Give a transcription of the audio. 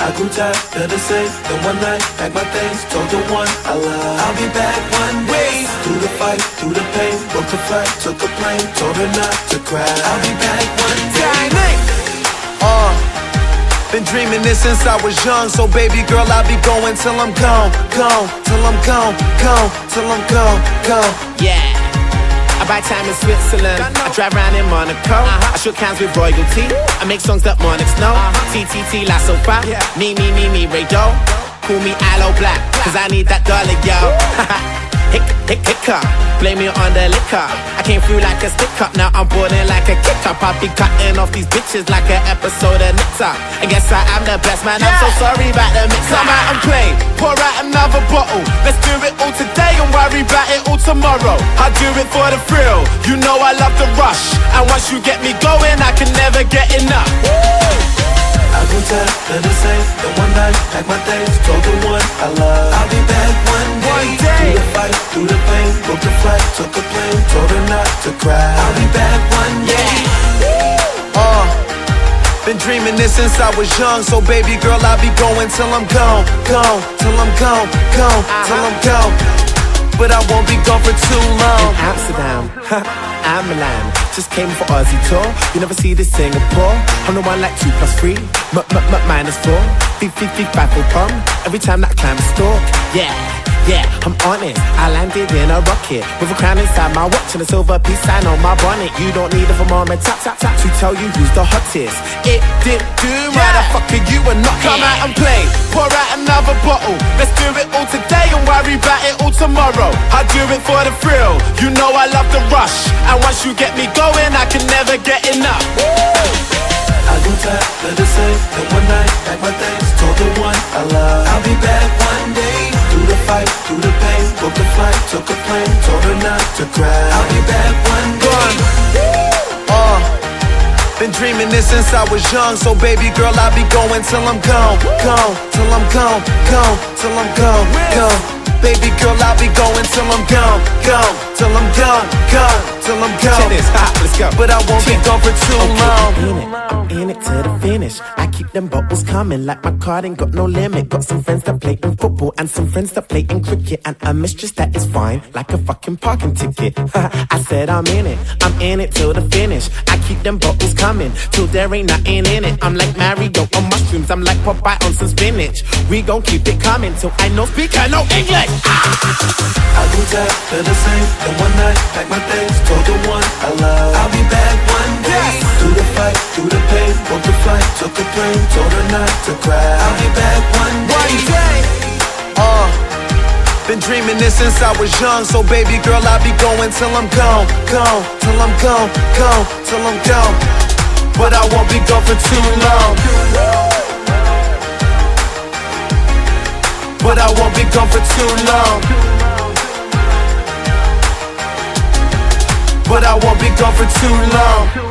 I grew tired of the same. Then one night, packed my things, told the one I love I'll be back one day. Through the fight, through the pain, booked a flight, took a plane, told her not to cry. I'll be back one day. Been dreaming this since I was young, so baby girl, I'll be going till I'm gone, till I'm gone, till I'm gone. Yeah, I buy time in Switzerland, I drive around in Monaco, I shook hands with royalty, I make songs that monarchs know. TTT La Sofa, me, Ray Doe, call me Aloe Black, cause I need that dollar, yo. Hiccup, blame me on the liquor. I came through like a stick up, now I'm boarding like a kick up. I'll be cutting off these bitches like an episode of Nip Tuck. I guess I am the best man, I'm so sorry about the mix. Come out and play, pour out another bottle. Let's do it all today and worry about it all tomorrow. I do it for the thrill, you know I love the rush. And once you get me going, I can never get enough. I grew tired of the same. Then one night, packed my things, told the one I love I'll be back one day. Through the fight, through the pain, booked a flight, took a plane, told her not to cry. I'll be back one day. Been dreaming this since I was young, so baby girl, I'll be going till I'm gone, till I'm gone, till I'm gone. But I won't be gone for too long. In Amsterdam, I'm Milan. Just came for Aussie tour. You never see this Singapore. I'm the one like 2 + 3, minus 4. 5 for pump. Every time that I climb a stalk. Yeah, I'm honest. I landed in a rocket with a crown inside my watch and a silver peace sign on my bonnet. You don't need a thermometer to tell you who's the hottest. It did do, motherfucker, you are not. Come out and play, pour out another bottle. Let's do it all today and worry about it all tomorrow. I do it for the thrill, you know I love the rush. And once you get me going, I can never get enough. I grew tired of the same. Then one night, packed my things, told the one I love I'll be back one day. Through the fight, through the pain, booked a flight, took a plane, told her not to cry. I'll be back one day. Been dreaming this since I was young, so baby girl, I'll be going till I'm gone, till I'm gone, till I'm gone. Baby girl, I'll be going till I'm gone, till I'm gone, till I'm gone. Let's go. But I won't be gone for too long. I'm in it to the finish. I keep them bottles coming like my card ain't got no limit. Got some friends that play in football and some friends that play in cricket, and a mistress that is fine like a fucking parking ticket. I said I'm in it till the finish. I keep them bottles coming till there ain't nothing in it. I'm like Mario on mushrooms, I'm like Popeye on some spinach. We gon' keep it coming till I no speak, I know English. I grew tired of the same. Then one night, packed my things, told the one I love I'll be back one day. Through the fight, through the pain, booked a flight, took a plane, told her not to cry. I'll be back one day. Been dreaming this since I was young, so baby girl, I'll be going till I'm gone, till I'm gone, till I'm gone. But I won't be gone for too long. But I won't be gone for too long. But I won't be gone for too long.